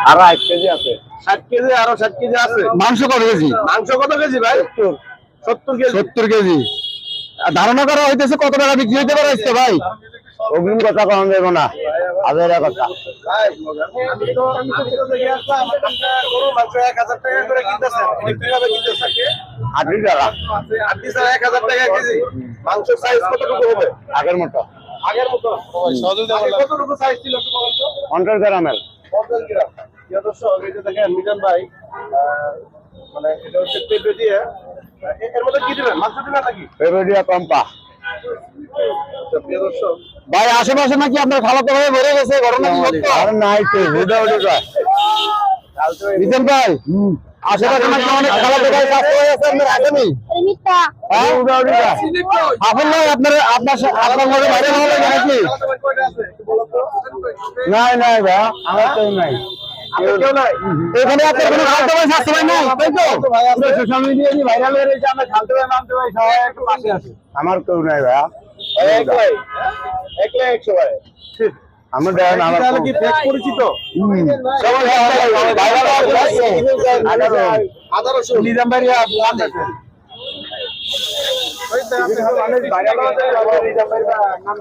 আরো 8 কেজি আছে। 60 কেজি, আরো 60 কেজি আছে। মাংস কত কেজি? মাংস কত কেজি ভাই? 70 কেজি। 70 কেজি। ধারণা করা হইতেছে কত টাকা বিক্রি হইতে পারে আজকে ভাই? অগ্রিম কথা কম দেবো না, হাজারের কথা। আমি তো দেখে আসলাম গরু মাংস 1000 টাকা করে কিনতেছেন, কিভাবে কিনতেছেন? আটটি টাকা। আটটি ছাড়া 1000 টাকা কেজি। মাংসের সাইজ কতটুকু হবে? আগের মতো আগের মতো আগে কতটুকু সাইজ ছিল একটু বলেন তো? 50 গ্রামের। 50 গ্রাম। প্রিয় দর্শক, এই যে দেখেন মিজান ভাই, মানে এটা হচ্ছে পেঁপে দিয়ে, এর মধ্যে কি দিবেন? মাংস দিবেন নাকি? পেঁপেডিয়া কম্পা। প্রিয় দর্শক, ভাই আশেপাশে নাকি আপনার খালাতো ভাই মরে গেছে, ঘটনা কি সত্য? আর নাই তো হুদা উঠে যায়। মিজান ভাই, আশেপাশে নাকি অনেক খালাতো ভাই স্বাস্থ্য হয়ে আছে, আপনার আসেনি? হ্যাঁ? হুদা উঠে যায়। আপন ভাই আপনার মধ্যে বাইরে ভালো লাগে নাকি? কয়টা আছে একটু বলো তো? নাই নাই ভাই, আমার তো নাই। কেউ নাই? এখানে আপনার কোনো খালাতো ভাই স্বাস্থ্য ভাই নাই, তাই তো? আমরা সোশ্যাল মিডিয়ায় ভাইরাল হয়ে রয়েছে, আমরা খালতে ভাই নামতে ভাই সবাই একটু পাশে আছে। আমার কেউ নাই ভাই। একলাই 100 ভাই। আমার দেন আমার তাহলে কি ফেক পরিচিত? সবাই ভাইরাল হয়ে 1800 নিজাম ভাই নাম দেখেন। ভাইরাল হয়ে নিজাম ভাই নাম